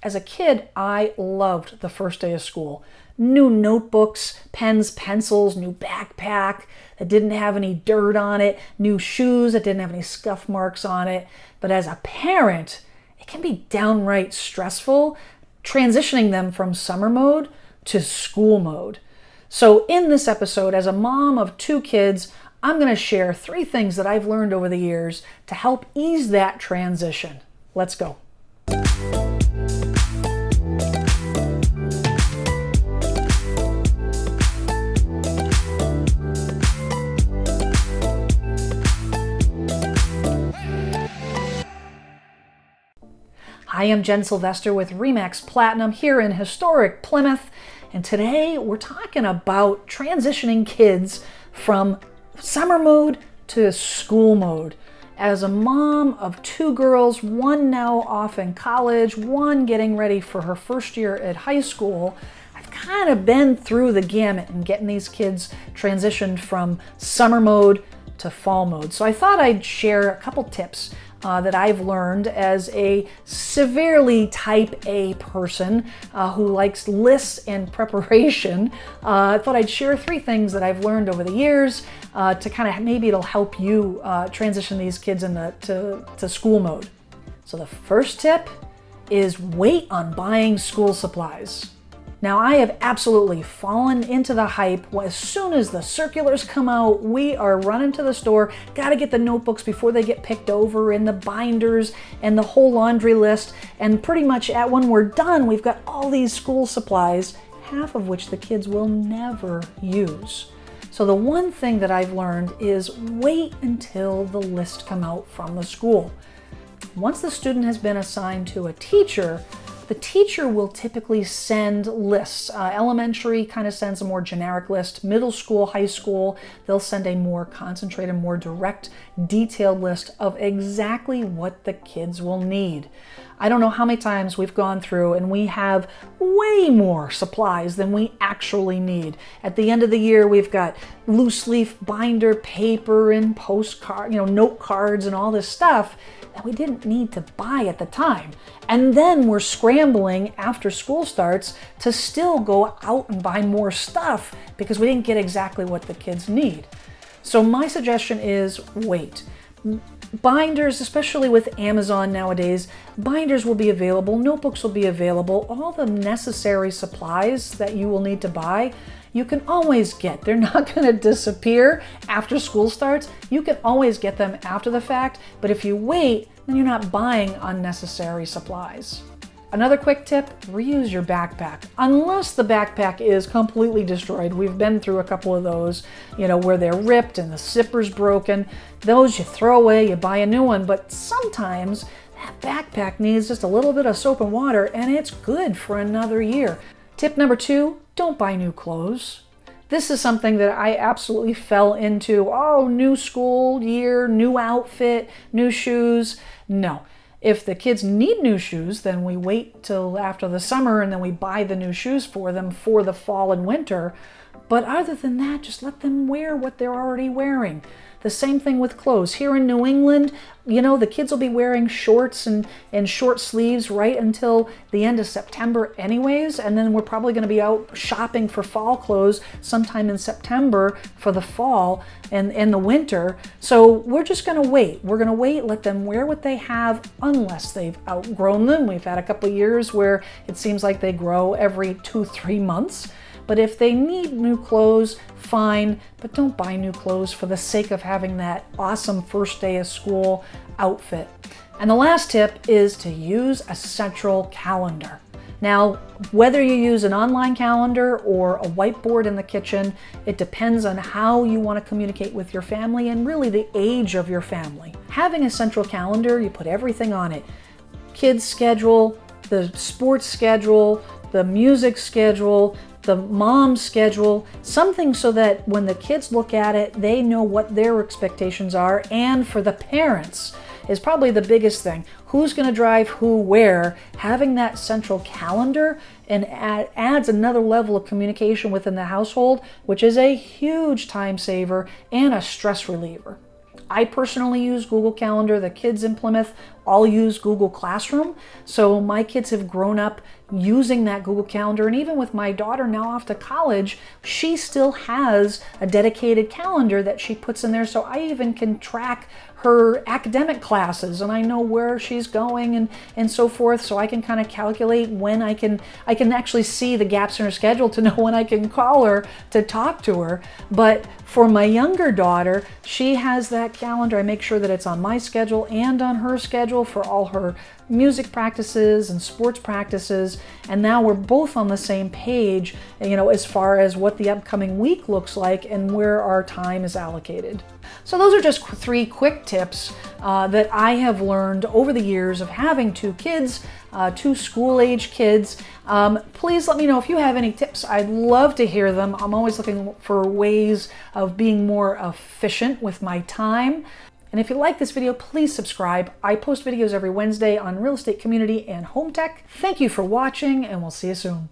As a kid, I loved the first day of school. New notebooks, pens, pencils, new backpack that didn't have any dirt on it, new shoes that didn't have any scuff marks on it. But as a parent, it can be downright stressful transitioning them from summer mode to school mode. So in this episode, as a mom of 2 kids, I'm going to share 3 things that I've learned over the years to help ease that transition. Let's go. Hi, I'm Jen Sylvester with RE/MAX Platinum here in historic Plymouth, and today we're talking about transitioning kids from summer mode to school mode. As a mom of 2 girls, one now off in college, one getting ready for her first year at high school, I've kind of been through the gamut in getting these kids transitioned from summer mode to fall mode. So I thought I'd share a couple tips that I've learned as a severely type A person who likes lists and preparation. I thought I'd share 3 things that I've learned over the years to kind of, maybe it'll help you transition these kids into school mode. So the first tip is wait on buying school supplies. Now, I have absolutely fallen into the hype. As soon as the circulars come out, we are running to the store, got to get the notebooks before they get picked over, and the binders and the whole laundry list. And pretty much when we're done, we've got all these school supplies, half of which the kids will never use. So the one thing that I've learned is wait until the list come out from the school. Once the student has been assigned to a teacher, the teacher will typically send lists. Elementary kind of sends a more generic list. Middle school, high school, they'll send a more concentrated, more direct, detailed list of exactly what the kids will need. I don't know how many times we've gone through and we have way more supplies than we actually need. At the end of the year, we've got loose leaf binder paper and postcard, note cards and all this stuff that we didn't need to buy at the time. And then we're scrambling after school starts to still go out and buy more stuff because we didn't get exactly what the kids need. So my suggestion is wait. Binders, especially with Amazon nowadays, binders will be available, notebooks will be available, all the necessary supplies that you will need to buy, you can always get. They're not going to disappear after school starts. You can always get them after the fact, but if you wait, then you're not buying unnecessary supplies. Another quick tip, reuse your backpack. Unless the backpack is completely destroyed. We've been through a couple of those, where they're ripped and the zipper's broken. Those you throw away, you buy a new one, but sometimes that backpack needs just a little bit of soap and water and it's good for another year. Tip number 2, don't buy new clothes. This is something that I absolutely fell into. New school year, new outfit, new shoes. No. If the kids need new shoes, then we wait till after the summer and then we buy the new shoes for them for the fall and winter. But other than that, just let them wear what they're already wearing. The same thing with clothes. Here in New England, the kids will be wearing shorts and short sleeves right until the end of September anyways, and then we're probably going to be out shopping for fall clothes sometime in September for the fall and the winter. So we're just going to wait. We're going to wait, let them wear what they have unless they've outgrown them. We've had a couple of years where it seems like they grow every 2-3 months. But if they need new clothes, fine, but don't buy new clothes for the sake of having that awesome first day of school outfit. And the last tip is to use a central calendar. Now, whether you use an online calendar or a whiteboard in the kitchen, it depends on how you want to communicate with your family and really the age of your family. Having a central calendar, you put everything on it. Kids' schedule, the sports schedule, the music schedule, the mom's schedule, something so that when the kids look at it, they know what their expectations are. And for the parents is probably the biggest thing. Who's going to drive who where? Having that central calendar and adds another level of communication within the household, which is a huge time saver and a stress reliever. I personally use Google Calendar. The kids in Plymouth all use Google Classroom. So my kids have grown up using that Google Calendar. And even with my daughter now off to college, she still has a dedicated calendar that she puts in there. So I even can track her academic classes, and I know where she's going and so forth. So I can kind of calculate when I can actually see the gaps in her schedule to know when I can call her to talk to her. But for my younger daughter, she has that calendar. I make sure that it's on my schedule and on her schedule for all her music practices and sports practices, and now we're both on the same page, as far as what the upcoming week looks like and where our time is allocated. So those are just 3 quick tips that I have learned over the years of having 2 kids, 2 school-age kids. Please let me know if you have any tips. I'd love to hear them. I'm always looking for ways of being more efficient with my time. And if you like this video, please subscribe. I post videos every Wednesday on real estate, community, and home tech. Thank you for watching, and we'll see you soon.